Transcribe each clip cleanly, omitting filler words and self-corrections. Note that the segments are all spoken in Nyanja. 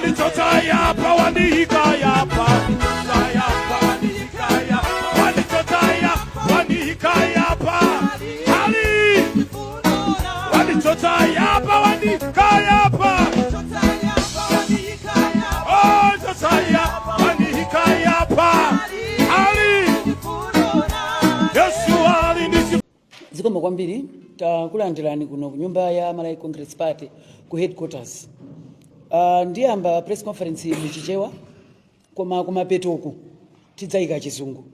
Wanitotayapa wanihikayapa wanihikayapa hali wanitotayapa wanihikayapa Zikomo kwambiri takulandirani kuno ku nyumba ya Malai Congress Party ku headquarters. Ndiyamba press conference muchichewa koma kumapetoku tidzaika chizungu.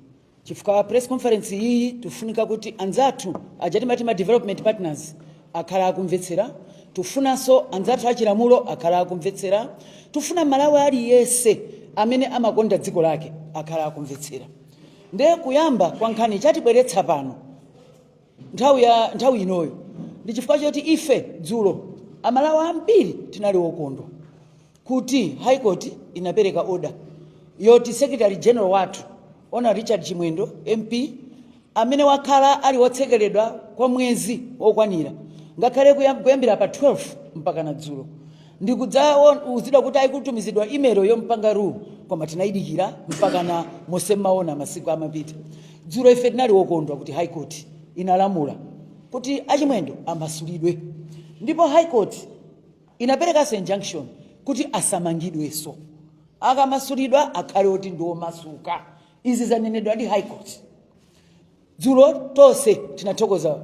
Chifukwa press conference iyi tufunika kuti anzathu ajati mati ma development partners akhala akumvetsera, tufunanso anzathu achilamulo akhala akumvetsera, tufuna Malawi aliyese amene amakonda dziko lake akhala akumvetsera. Nde kuyamba kwa nkhani chatibweretsa pano nthawi inoyo ndi chifukwa choti ife dzulo amalawi ambiri tinali okondwa kuti High Court inapereka order yoti Secretary General wathu ona Richard Chimwendo MP amene wakhala ali wotsekeledwa kwa mwezi wokwanira ngakhale kuyambira pa 12 mpaka na dzulo ndikudzauzidwa kuti ayikutumizidwa email yompanga rule koma tinaidikira mpaka na mosemaona masiku amapita. Dzulo ife tinali okondwa kuti High Court inalamula kuti Achimwendo amasulidwe, ndipo High Court inapereka injunction kuti asamangidweso, akamasulidwa akhale oti ndo masuka. Izi zanenedwa ndi High Court. Dzulo tonse tinathokoza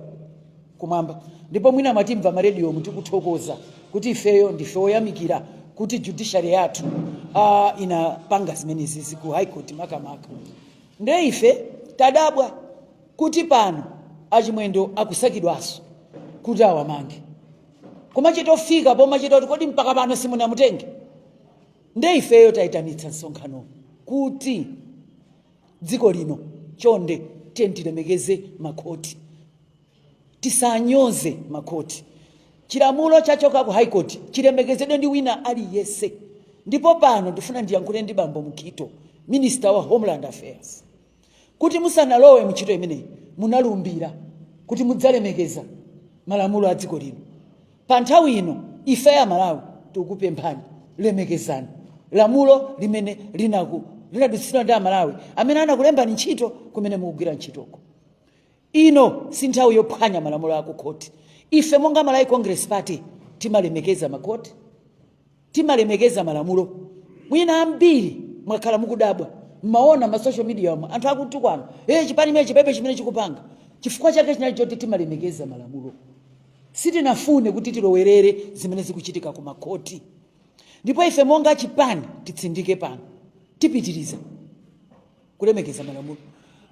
kumwamba, ndipo mwina matimva ma radio mutikuthokoza kuti ifeyo ndife oyamikira kuti judiciary yathu inapanga zimenezi ku High Court makamaka. Nde ife tadabwa kuti pano Achimwendo akusakidwaso kuti awamange. Koma chitofika pomwe chitoti kodi mpaka pano simunamutenge. Nde ifeyo taitanitsa msonkhano kuti dziko lino chonde tilemekeze makhoti, tisanyoze makhoti. Chilamulo chachoka ku High Court chilemekezedwe ndi wina aliyese. Ndipo pano ndifuna ndiyankhule ndi Bambo Mkhito, Minister wa Homeland Affairs, kuti musanalowe mchito imeneyi munalumbira kuti mudzalemekeza malamulo a dziko lino. Pa nthawi ino ife ya Malawi tikupemphani lemekezani lamulo limene linadutsidwa ndi Amalawi amene anakulembani ntchito kumene mukugwira ntchitoko. Ino si nthawi yophwanya malamulo a ku court. Ife monga Malai Congress Party timalemekeza makoti, timalemekeza malamulo. Mwina ambiri mwakhala mukudabwa maona ma social media yamwe anthu akutukwana chipani mechi pepe chimene chikupanga. Chifukwa chake chinali choti timalemekeza malamulo. Sitinafune kuti tilowerere zimene zikuchitika ku makoti. Ndipo ife monga chipani titsindike pano tipitiriza kulemekeza malamulo.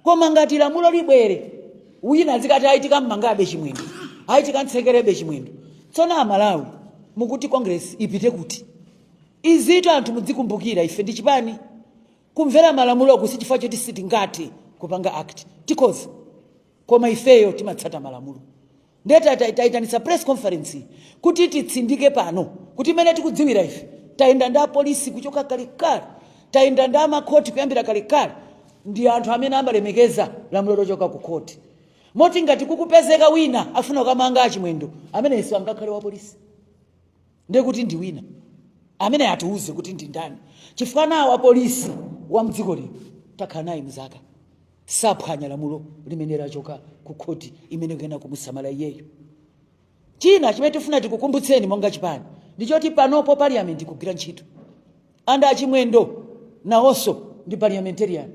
Koma ngati lamulo libwere wina zikati aitika mmangabe Chimwendo, aitika ntsekerebe Chimwendo, tsona Amalawi mukuti Congress ipite kuti izito anthu mudzikumbukira ife ndi chipani kumvera malamulo kusichifukwa choti sitingati kupanga act tikoza. Koma ifeyo timatsata malamulo. Ndeta taitanisa press conference kuti titsindike pano kuti mene tikudziwira ife taenda nda polisi kuchoka kalikali, taenda nda makoti kuyambira kalikali, ndi anthu amene amalemekeza lamulo lochoka ku court. Moti ngati kukupezeka wina afuna kumanga Achimwendo amene iso angakhale wa polisi nde kuti ndi wina amene atiuze kuti ndi ndani. Chifukwa nawo wa polisi wa mdziko lino takhala naye mzaka saphwanya lamulo limene lachoka ku court imene kuyenda kumusamala iyeyo. China chimene tifuna tikukumbutseni monga chipani ndichoti panopo parliament ikugwira ntchito. Anda Achimwendo nawonso ndi parliamentarian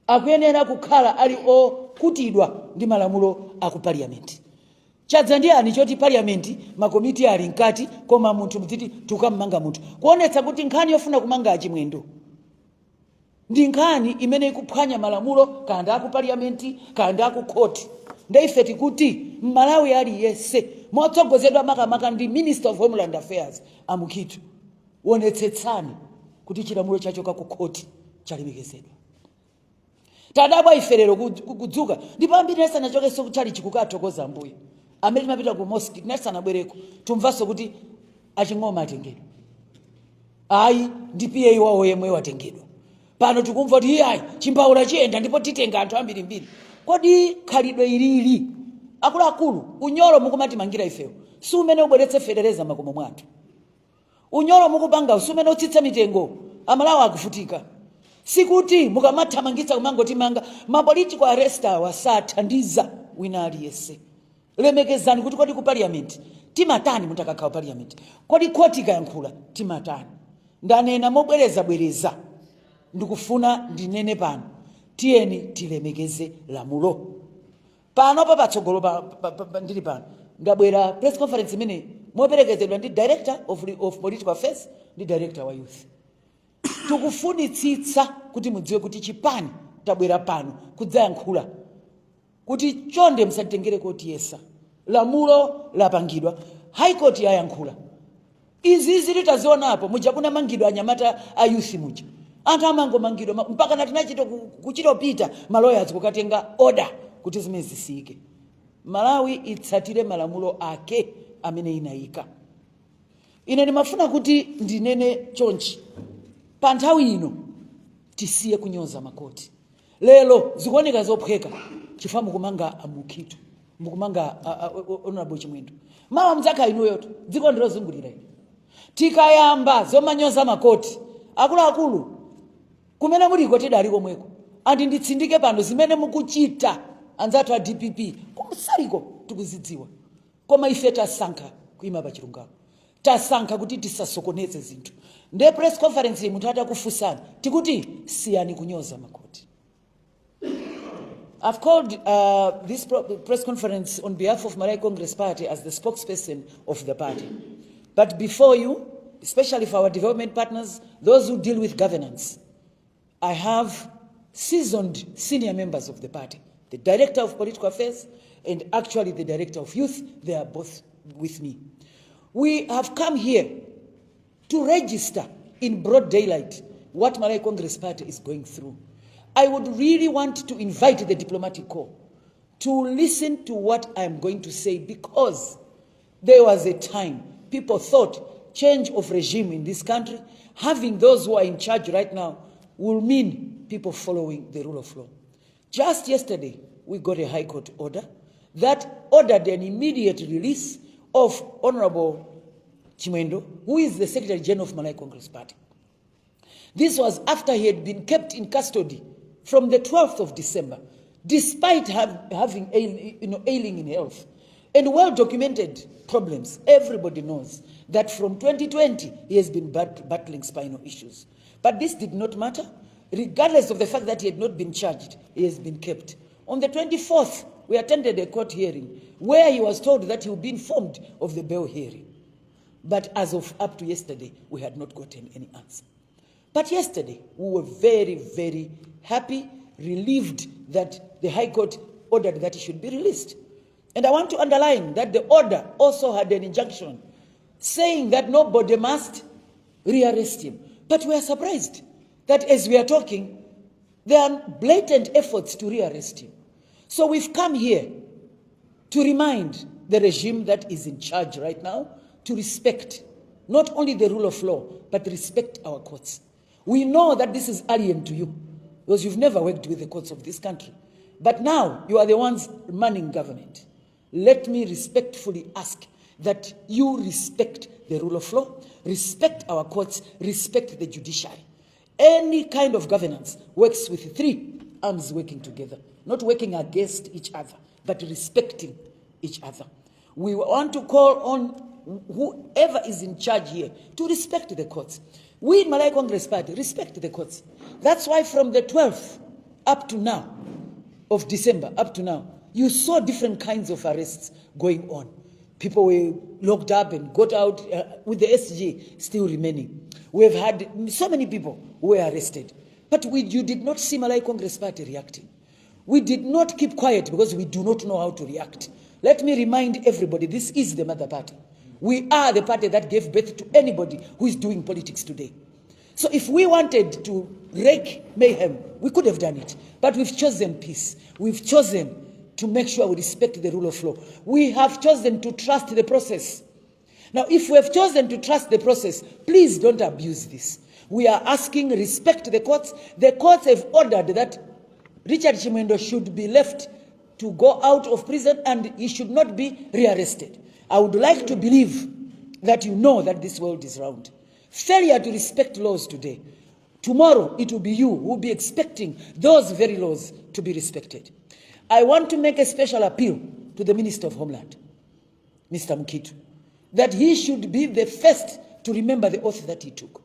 akuyenera kukhala ali okutidwa ndi malamulo aku parliament. Chadza ndi ani choti parliament makomiti ali nkati koma munthu mdziti tukamanga munthu kuonetsa kuti nkhani yofuna kumanga Achimwendo ndi nkhani imene ikuphwanya malamulo kanda aku parliament kanda aku court. Nde ife tikuti Malawi aliyese motsogozedwa makamaka ndi Minister of Homeland Affairs Mkhito wonetsetsani kuti chilamulo chachoka ku court chalemekezedwa. Tadabwa ife lero kudzuka ndipo ambiri nesanachokeso kuchali chikukathokoza mbuye amene timapita ku mosque nesanabwereko tumvaso kuti Aching'oma atengedwa. Ayi ndi PA wawo yemwe watengedwa. Pano tikumva kuti iyayi chimbaula chiyenda ndipo titenga anthu ambirimbiri. Kodi khalidwe ilili akuluakulu unyolo mukumati mangira ifeyo si umene ubweretse federeza makomo mwathu. Unyolo mukupanga usumene utsitsa mitengo amalawa akufutika. Sikuti mukamathamangitsa kumangoti manga mapolitical arrester wasathandiza wina aliyese. Lemekezani kuti kodi ku parliament timatani mutakakhala parliament. Kodi koti kayankhula timatani. Ndanena mobwereza ndikufuna ndinene pano. Tiyeni tilemekeze lamulo. Pano papatsogolo ndili pano. Ndabwera press conference imene moperekezedwa ndi director of political affairs ndi director wa youth. Tukufunitsitsa kuti mudziwe kuti chipani tabwera pano kudzayankhula kuti chonde msatengere koti yesa. Lamulo lapangidwa, high court yayankhula. Izi zilitazionapo muja kuna mangidwa anyamata a youth muja. Anthu amangomangidwa mpaka natinachito kuchitopita maloyers kukatenga order kuti zimene zisike. Malawi itsatire malamulo ake amene inayika. Ine ndimafuna kuti ndinene chonchi. Pa nthawi ino tisiye kunyoza makoti. Lelo zikuoneka zophweka chifukwa mukumanga Mukito, mukumanga Honorable Chimwendo. Mawa mdzaka inuyoto dziko ndilozungulira ino. Tikayamba zomanyoza makoti akuluakulu kumene muliko tidali komweko. Andi nditsindike pano zimene mukuchita anzathu a DPP kumsaliko tikuzidziwa. Koma ife tasankha kuima pa chilungamo. Tasankha kuti tisasokoneze zinthu. Nde press conference munthu atakufunsani tikuti siyani kunyoza makoti. I've called this press conference on behalf of Malawi Congress Party as the spokesperson of the party. But before you, especially for our development partners, those who deal with governance, I have seasoned senior members of the party, the Director of Political Affairs and actually the Director of Youth. They are both with me. We have come here to register in broad daylight what Malawi Congress Party is going through. I would really want to invite the diplomatic corps to listen to what I'm going to say, because there was a time people thought change of regime in this country, having those who are in charge right now, will mean people following the rule of law. Just yesterday, we got a High Court order that ordered an immediate release of Honorable Chimwendo, who is the Secretary General of Malawi Congress Party. This was after he had been kept in custody from the 12th of December, despite having ailing in health and well-documented problems. Everybody knows that from 2020, he has been battling spinal issues. But this did not matter. Regardless of the fact that he had not been charged, he has been kept. On the 24th, we attended a court hearing where he was told that he would be informed of the bail hearing. But as of up to yesterday, we had not gotten any answer. But yesterday, we were very, very happy, relieved that the High Court ordered that he should be released. And I want to underline that the order also had an injunction saying that nobody must rearrest him. But we are surprised that as we are talking, there are blatant efforts to rearrest him. So we've come here to remind the regime that is in charge right now to respect not only the rule of law, but respect our courts. We know that this is alien to you, because you've never worked with the courts of this country. But now you are the ones running government. Let me respectfully ask that you respect the rule of law, respect our courts, respect the judiciary. Any kind of governance works with three arms working together, not working against each other, but respecting each other. We want to call on whoever is in charge here to respect the courts. We in Malawi Congress Party respect the courts. That's why from the 12th up to now, of December up to now, you saw different kinds of arrests going on. People were locked up and got out with the SG still remaining. We've had so many people who were arrested. But you did not see Malawi Congress Party reacting. We did not keep quiet because we do not know how to react. Let me remind everybody, this is the mother party. We are the party that gave birth to anybody who is doing politics today. So if we wanted to wreak mayhem, we could have done it. But we've chosen peace. We've chosen to make sure we respect the rule of law. We have chosen to trust the process. Now, if we have chosen to trust the process, please don't abuse this. We are asking respect the courts. The courts have ordered that Richard Chimwendo should be left to go out of prison and he should not be rearrested. I would like to believe that you know that this world is round. Failure to respect laws today, tomorrow it will be you who will be expecting those very laws to be respected. I want to make a special appeal to the Minister of Homeland, Mr. Mukitu, that he should be the first to remember the oath that he took.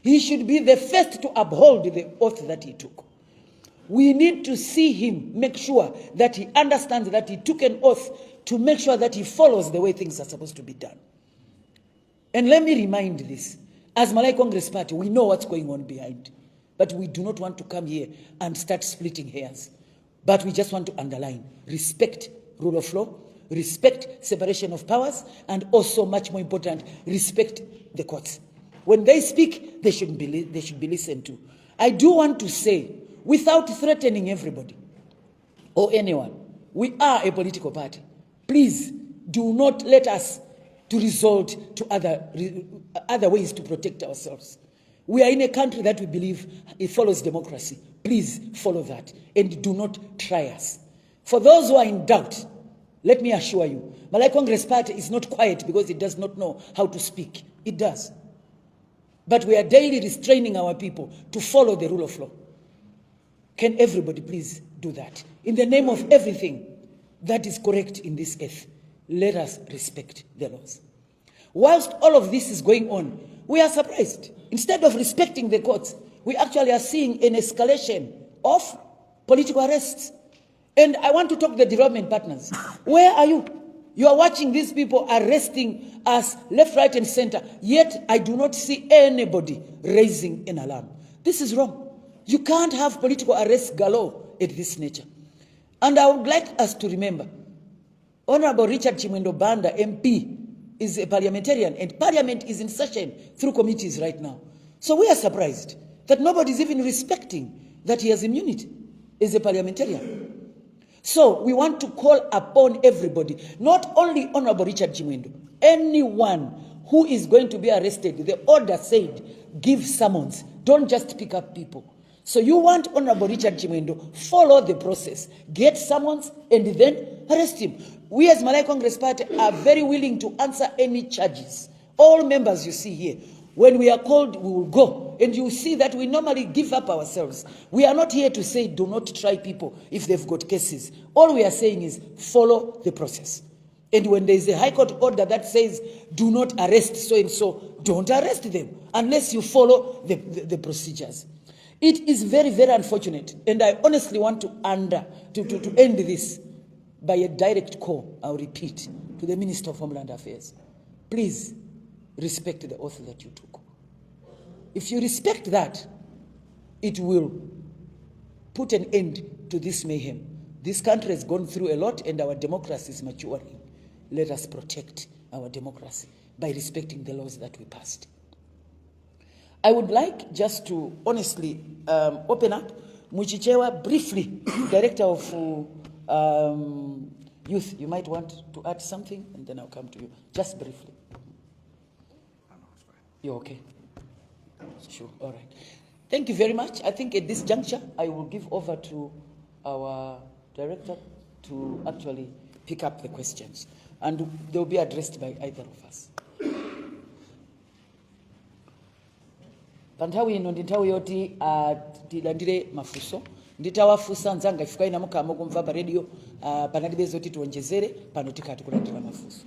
He should be the first to uphold the oath that he took. We need to see him make sure that he understands that he took an oath to make sure that he follows the way things are supposed to be done. And let me remind this. As Malay Congress Party, we know what's going on behind. But we do not want to come here and start splitting hairs. But we just want to underline, respect rule of law, respect separation of powers, and also, much more important, respect the courts. When they speak, they should be listened to. I do want to say, without threatening everybody or anyone, we are a political party. Please do not let us to resort to other ways to protect ourselves. We are in a country that we believe it follows democracy. Please follow that and do not try us. For those who are in doubt, let me assure you, Malay Congress Party is not quiet because it does not know how to speak. It does. But we are daily restraining our people to follow the rule of law. Can everybody please do that? In the name of everything that is correct in this earth, let us respect the laws. Whilst all of this is going on, we are surprised. Instead of respecting the courts, we actually are seeing an escalation of political arrests. And I want to talk to the development partners. Where are you? You are watching these people arresting us left, right, and center, yet I do not see anybody raising an alarm. This is wrong. You can't have political arrests galore at this nature. And I would like us to remember, Honorable Richard Chimwendo Banda, MP, is a parliamentarian, and Parliament is in session through committees right now. So we are surprised that nobody is even respecting that he has immunity as a parliamentarian. So we want to call upon everybody, not only Honorable Richard Chimwendo, anyone who is going to be arrested. The order said, give summons, don't just pick up people. So you want Honorable Richard Chimwendo, follow the process, get summons, and then arrest him. We as Malay Congress Party are very willing to answer any charges. All members you see here, when we are called, we will go. And you see that we normally give up ourselves. We are not here to say do not try people if they've got cases. All we are saying is follow the process. And when there is a high court order that says do not arrest so-and-so, don't arrest them unless you follow the procedures. It is very, very unfortunate, and I honestly want to end this by a direct call, I'll repeat, to the Minister of Homeland Affairs. Please respect the oath that you took. If you respect that, it will put an end to this mayhem. This country has gone through a lot, and our democracy is maturing. Let us protect our democracy by respecting the laws that we passed. I would like just to honestly open up. Muchichewa, briefly, Director of Youth, you might want to add something, and then I'll come to you. Just briefly. You're okay? Sure, all right. Thank you very much. I think at this juncture, I will give over to our Director to actually pick up the questions, and they'll be addressed by either of us. Panthawi ino ndi nthawi yoti tilandire mafunso. Nditawafunsa nzanga ifika ina mukama kumva pa radio panalibe zoti tiwonjezere pano tikati kulandira mafunso.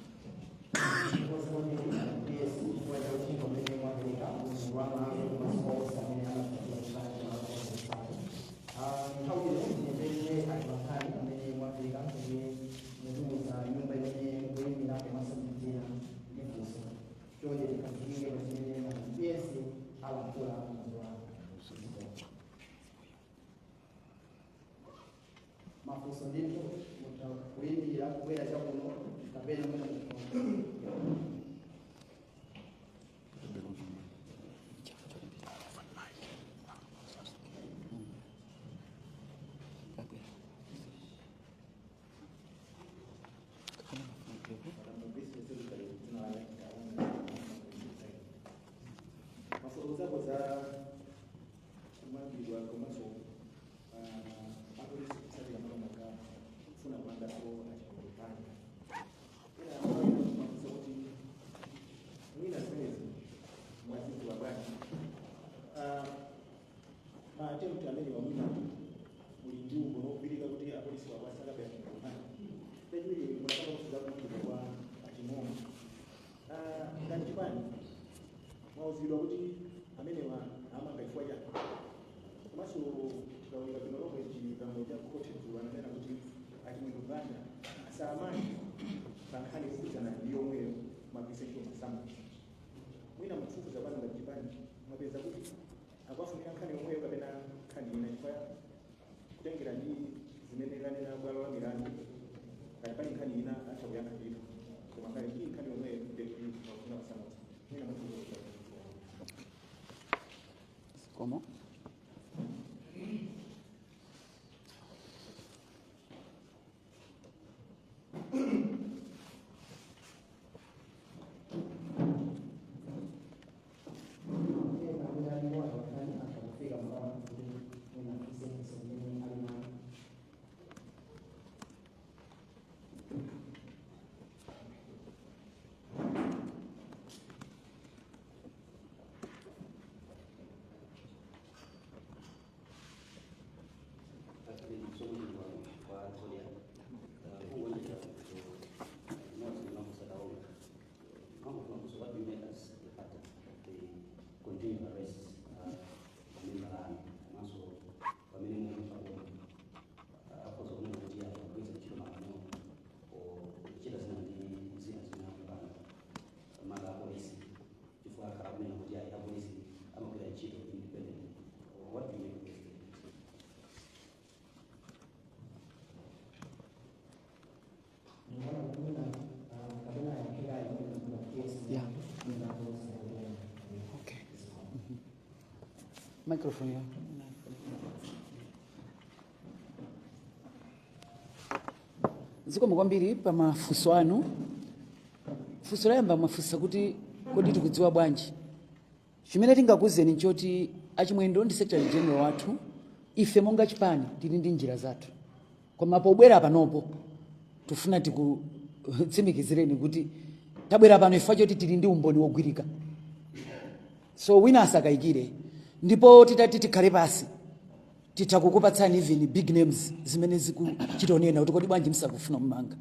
attempt amene wamuna ulindu uno bilika kuti apolisi wakwasaka bya pejuli munataka kufuza kumudwa kwa achimoma ngati chipani mwauzidwa kuti amene wa amanga ifwa ya komanso tikawika kinoloko chigambo cha kote tuwanena kuti achimwendo Uganda asamani pankhani kukuzana ndiyomweyo mapesesho masama mwina mutsukuza pano ngati chipani mwapeza kuti akwafunira nkhani yomweyo kapena nkhani ina chifaya kutengera ndi zimene kanena bwalo la milandu kati pali nkhani ina atha kuyankha ndito koma ngati iyi nkhani yomweyo ndekuti mafuna kusama mwina mutsukuza ¿Cómo? Microphone, yeah. Ziko mkwambiri pa mafuso anu. Fuso layamba mafusa kuti kodi tikudziwa bwanji. Chimene tingakuzeni nchoti achimwendo ndi secretary general wathu ife monga chipani tili ndi njira zathu. Koma pobwera panopo tufuna tikutsimikizireni kuti tabwera pano ifa choti tili ndi umboni wogwirika. So wina asakayikire. Ndipo titati tikhale pasi titakukupatsani even big names zimene zikuchitonena kuti kodi bwanji msakufuna mmanga.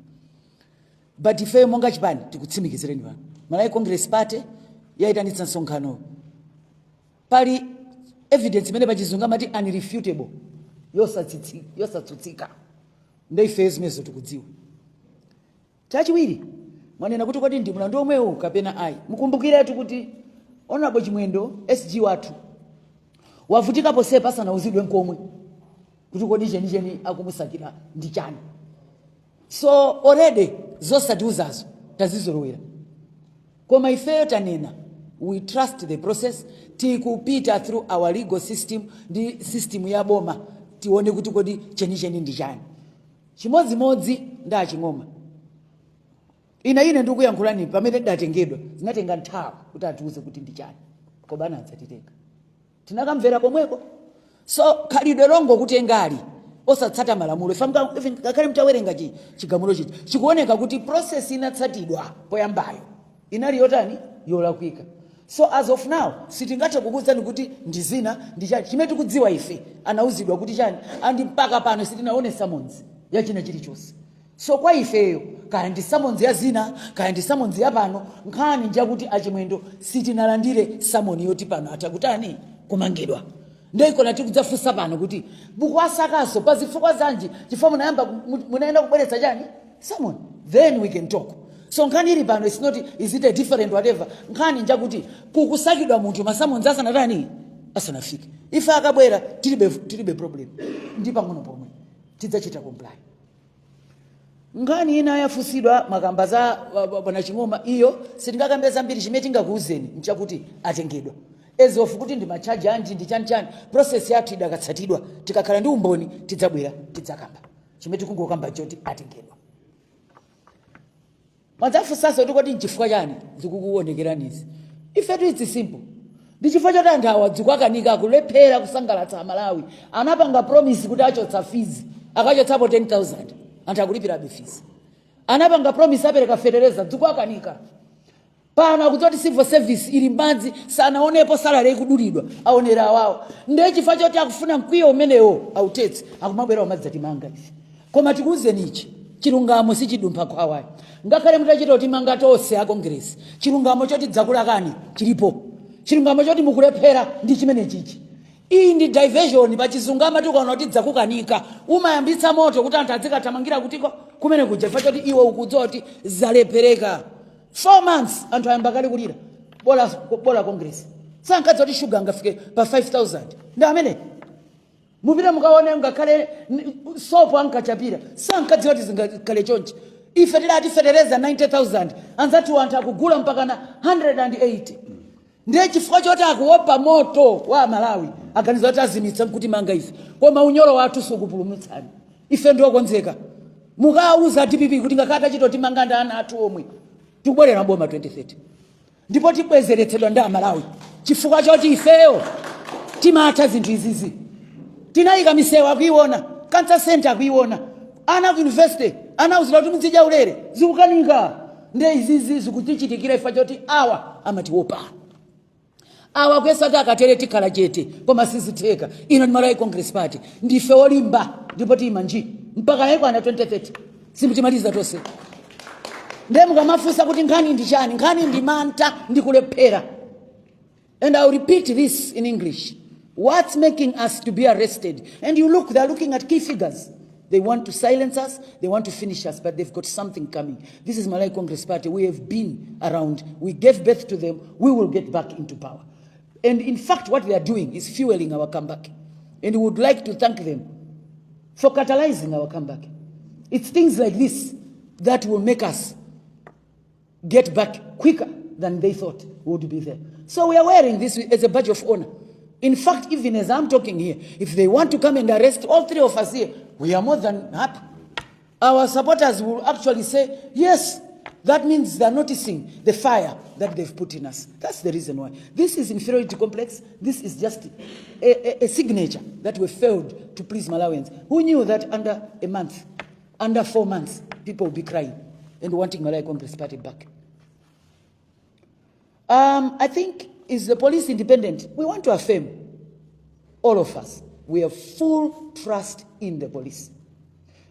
But ife monga chipani tikutsimikizireni pano. Malai Congress Party yaitanitsa nsonkhano. Pali evidence imene pachizungu amati unrefutable yosatsutsika. Ndiye ife zimezo tikudziwa. Chachiwiri mwanena kuti kodi ndi mlandu omwewo kapena ayi. Mukumbukire kuti Honorable Chimwendo SG wathu wavutika pose pasana uzidwe nkomwe kuti kodi cheni akumusakira ndi chani. So already zosatiuzazo tazizolowera. Koma ifeyo tanena we trust the process tikupita through our legal system ndi system ya boma tione kuti kodi cheni ndi chani. Chimodzimodzi nda chingoma. Ine ndikuyankhulani pamene datengedwa zinatenga nthawi kuti atiuze kuti ndi chani. Kobana adzatitenga. Tinakamvera komweko. So khalidwe longo kutengali osatsata malamulo. Ngakhale mtawerenga chigamulo chichi chikuoneka kuti process inatsatidwa poyambayo inali yotani yolakwika. So as of now sitingathe kukuuzani kuti ndi zina ndi chani. Chimene tikudziwa ife anauzidwa kuti chani andi mpaka pano sitinaone summons ya china chilichonse. So kwa ifeyo kaya ndi summons ya zina kaya ndi summons ya pano nkhani njakuti achimwendo sitinalandire summon yoti pano atakutani kumangidwa. Ndio iko natikudzafusa pano kuti bukwasakaso pazifukwa zanji chifukwa munaenda kubweretsa chani summon, then we can talk. So nkhani ili pano is it a different whatever. Nkhani njakuti kukusakidwa munthu masummons asanatani asanafike. Ife akabwera tilibe problem. Ndi pang'ono pomwe tidzachita comply. Nkhani ina yafusidwa makamba za bwana Chingoma iyo sitingakambe zambiri chimene tingakuuzeni nchakuti atengedwa. Ezofu kuti ndi machaji anji ndi chani process yathu idakatsatidwa tikakhala ndi umboni tidzabwera tidzakamba. Chimene tikungokamba choti atengedwa. Madzafusaso kuti kodi nchifukwa chani zikukuonekeranizi. Ife it's simple. Ndi chifukwa choti anthu awa dzikuakanika kulephera kusangalatsa Malawi. Anapanga promise kuti achotsa fees akachotsapo 10,000. Anthu akulipira fees. Anapanga promise apereka federeza dzikuakanika. Pana kuzoti civil service ili mbanzi sana onepo salary kudulidwa aonera wao ndiye chifukwa choti akufuna mkwiyo umenewo autetse akumabwera omadzi atimanga ife koma tikuze nichi chilungamo sichidumpha kwawayo ngakhale mutachita kuti manga tonse a Congress chilungamo choti dzakulakani chilipo chilungamo choti mukulephera ndi chimene chichi iyi ndi diversion pa chizungama tikuona kuti dzakukanika umayambitsa moto kuti anthu adzikathamangira kutiko kumene kuja chifukwa choti iwe ukudzoti zalephereka 4 months anthu ayamba kale kulira bola Congress sankadza kuti sugar ngafike pa 5000 ndi amene mupita mukaone ngakhale sopo ankachapira sankadza kuti zingakale chonchi ife tilati fetereza 90000 anzatu anthu akugula mpaka na 180 ndiye chifukwa choti akuopa moto wa Malawi aganiza kuti azimitsa kuti manga ife koma unyolo wathu sukupulumutsani ife ndiokonzeka mukauza DPP kuti ngakata chito timanganda ana athu omwe tibwerera boma 2030 ndipo tibwezeretsedwa ndi Malawi chifukwa choti ifeyo timatha zinthu izizi tinayika misewa kuiona cancer center kuiona ana ku university anauzira kuti muzija ulere zikukanika ndi izizi zikutichitikira ifa choti awa amatiopa awa kwesati akatere tikhala chete koma sizitheka ino ndi Malawi Congress Party ndife olimba ndipo timanji mpaka yeko ana 2030 simutimaliza tonse ndiye mukamafusa kuti nkhani ndi chani nkhani ndi manta ndi kulephera. And I'll repeat this in English. What's making us to be arrested? And you look, they're looking at key figures. They want to silence us, they want to finish us, but they've got something coming. This is Malawi Congress Party. We have been around. We gave birth to them. We will get back into power. And in fact, what they are doing is fueling our comeback. And we would like to thank them for catalyzing our comeback. It's things like this that will make us get back quicker than they thought would be there. So we are wearing this as a badge of honor. In fact, even as I'm talking here, if they want to come and arrest all three of us here, we are more than happy. Our supporters will actually say, yes, that means they're noticing the fire that they've put in us. That's the reason why. This is inferiority complex. This is just a signature that we failed to please Malawians. Who knew that under a month, under 4 months, people will be crying and wanting Malawi Congress Party back? I think, is the police independent? We want to affirm, all of us, we have full trust in the police.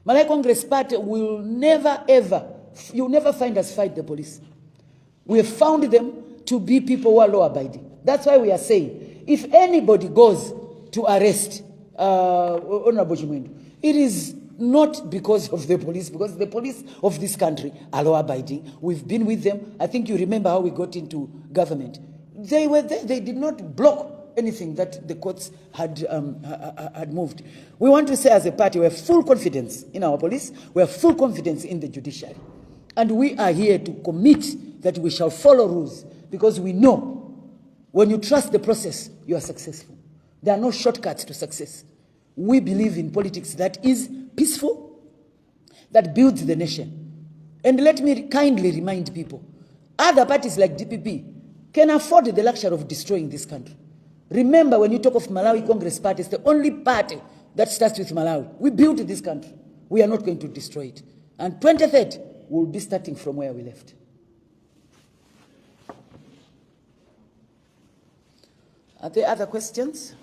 Malawi Congress Party will never, ever, you'll never find us fight the police. We have found them to be people who are law-abiding. That's why we are saying, if anybody goes to arrest Honorable Chimwendo, it is not because of the police, because the police of this country are law-abiding. We've been with them. I think you remember how we got into government. They were there. They did not block anything that the courts had moved. We want to say as a party, we have full confidence in our police. We have full confidence in the judiciary. And we are here to commit that we shall follow rules, because we know when you trust the process, you are successful. There are no shortcuts to success. We believe in politics that is peaceful, that builds the nation. And let me kindly remind people, other parties like DPP can afford the luxury of destroying this country. Remember, when you talk of Malawi Congress Party, it's the only party that starts with Malawi. We built this country. We are not going to destroy it. And 2030, we'll be starting from where we left. Are there other questions?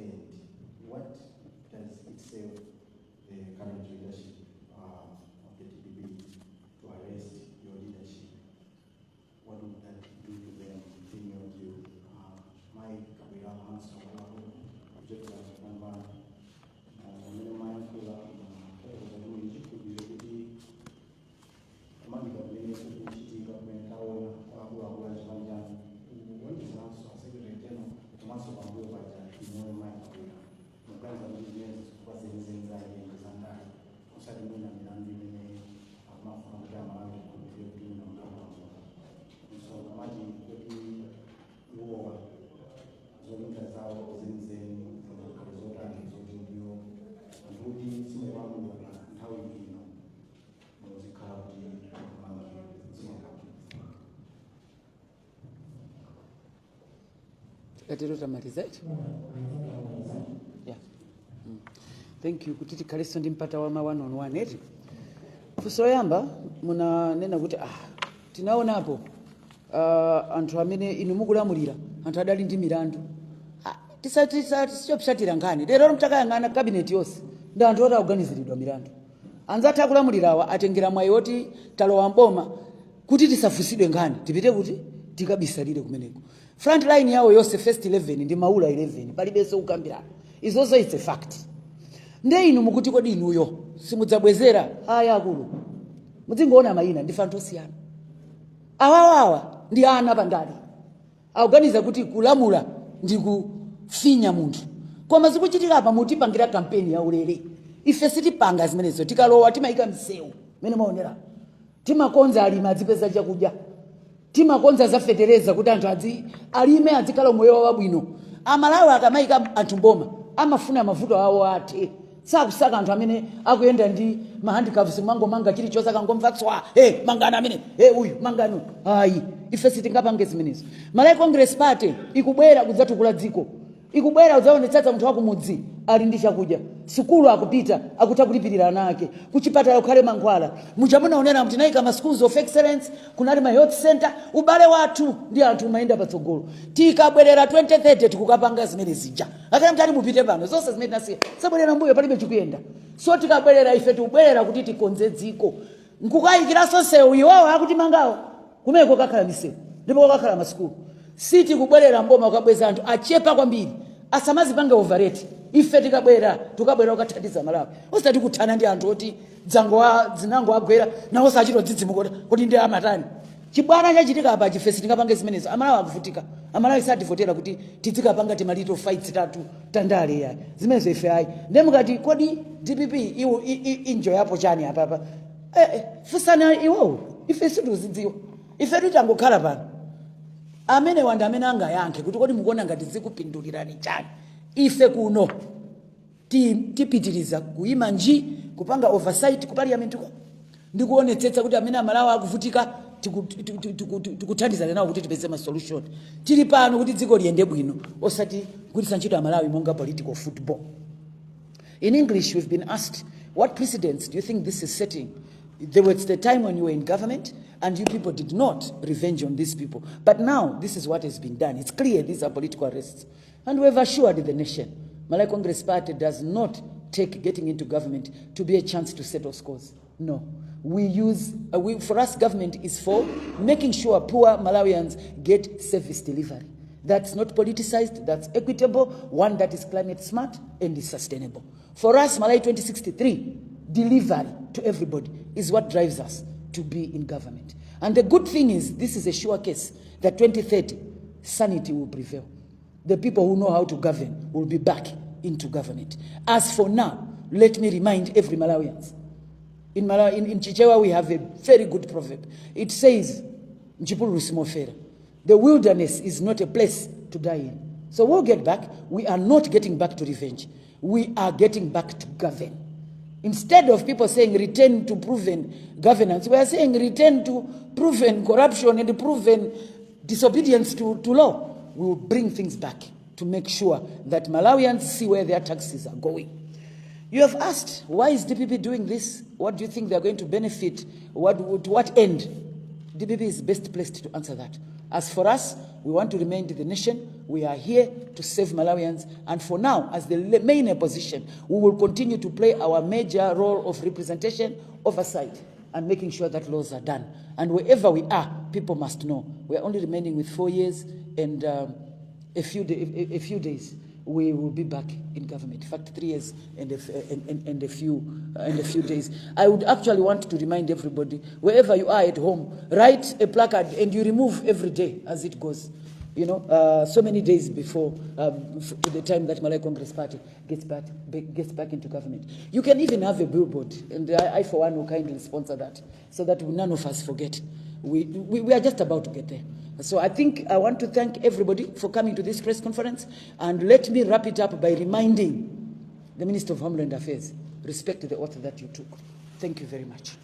end, what does it say the current leadership of the DPP to arrest your leadership? What would that do to them in your view? My career answer, object was one Yeah. Thank you. Kutiti kaliso ndimpata wama one on one eti. Fuso yamba muna nena kuti tinaona hapo anthu amene inu mukulamulira anthu adali ndi milandu. Tisopsatira ngani. Lero mtakayangana cabinet yonse ndi anthu ota organiziridwa milandu. Anzathu akulamulirawa atengera mwayi oti talowa mboma kuti tisafusidwe ngani. Tipite kuti tikabisalire kumeneko. Front line yawo yose first 11 ndi maula 11 palibenso ukambirana. Izozo it's a fact. Nde inu mukuti kodi inuyo simudzabwezera aya akulu. Mudzingoona mayina ndi fantosiyana. Awawawa ndi ana bandali. Aorganiza kuti kulamula ndi kufinya munthu. Koma zikuchitika apa mutipangira campaign ya ulere. Ife sitipanga zimenezo tikalowa timaika msewu. Mene maonera. Timakonza alima adzipeza chakudya. Timakonza zafetereza kuti anthu alime adzikala moyo wabwino. Amalawi akamaika anthu mboma amafuna mavuto awo ate. Sakusaka anthu amene akuyenda ndi mahandicrafts manga chilichonse akangomva tswa mangana amene uyu mangano ayi ife sitingapange zimenezo. Malawi Congress Party ikubwera kudzatukula dziko. Ikubwera kudzaonetsa munthu wakumudzi ali ndi chakudya. Sukulu akupita akutakulipirira ana ake. Kuchipatala ukhale mankhwala. Muchamunaonera kuti naika ma schools of excellence, kunali ma health center, ubale wathu ndi anthu mayenda patsogolo. Tikabwerera 2030 tikukapanga zimene zija. Akana mtani mupite pano zonse zimene nasiya. Sabwerera mbuyo palibe chikuyenda. So tikabwerera ife tikubwerera kuti tikonze dziko. Nkukayikiraso sewu iwawo akuti mangawo. Kumeko kakhala misewu. Ndipo kakhala maskulu. Siti kubwerera mboma ukabweza anthu achepa kwambiri. Asamazipange overrate. Ife tikabwera ukathandiza Malawi. Osati kuthana ndi anthu oti dzinango agwera nawo sachito dzidzimukota kuti ndi amatani. Chibwana chachitika apa chife sitingapange zimenezo. Amalawi akuvutika. Amalawi sativotera kuti tizikapanga timalito fights tatu tandale ya. Zimenezo ife ayi. Ndemukati kodi DPP injo yapo chani apa. Fusana iwo. Ife situzidziwa. Ife tutangokhala pano. Amene wanda amene anga yankhe kuti kodi mukuona ngati zikupindulirani chani. Ife kuno tipitiriza kuima nji kupanga oversight ku parliament ko ndikuonetsetsa kuti amene Amalawi akuvutika tikuthandizana nawo kuti tipeze ma solution. Tili pano kuti dziko liyende bwino osati kuti sanchito Amalawi monga political football. In English we've been asked, what precedents do you think this is setting? There was the time when you were in government and you people did not revenge on these people. But now this is what has been done. It's clear these are political arrests. And we have assured the nation, Malawi Congress Party does not take getting into government to be a chance to settle scores. No. For us, government is for making sure poor Malawians get service delivery. That's not politicized, that's equitable, one that is climate smart and is sustainable. For us, Malawi 2063, delivery to everybody is what drives us to be in government. And the good thing is, this is a sure case that 2030, sanity will prevail. The people who know how to govern will be back into government. As for now, let me remind every Malawians. In Chichewa, we have a very good proverb. It says, the wilderness is not a place to die in. So we'll get back. We are not getting back to revenge. We are getting back to govern. Instead of people saying return to proven governance, we are saying return to proven corruption and proven disobedience to law. We will bring things back to make sure that Malawians see where their taxes are going. You have asked, why is DPP doing this? What do you think they are going to benefit? To what end? DPP is best placed to answer that. As for us, we want to remain the nation We are here to save Malawians, and for now, as the main opposition, we will continue to play our major role of representation, oversight, and making sure that laws are done. And wherever we are, people must know we are only remaining with 4 years and a few days. We will be back in government. In fact, 3 years and a few days. I would actually want to remind everybody, wherever you are at home, write a placard and you remove every day as it goes. You know, so many days before to the time that Malawi Congress Party gets back into government. You can even have a billboard, and I for one will kindly sponsor that, so that none of us forget. We are just about to get there. So I think I want to thank everybody for coming to this press conference, and let me wrap it up by reminding the Minister of Homeland Affairs, respect the oath that you took. Thank you very much.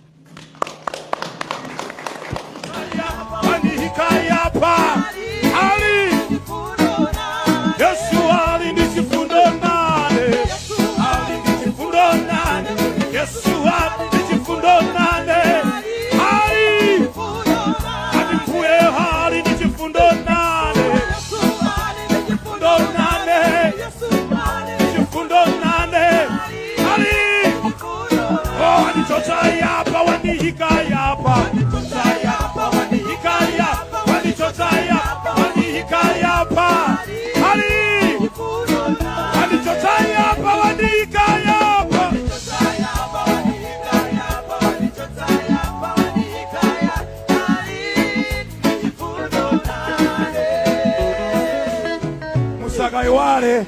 Musagaiwale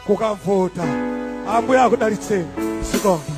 kukamfuta. Ambuye akudalitse. Sikonge.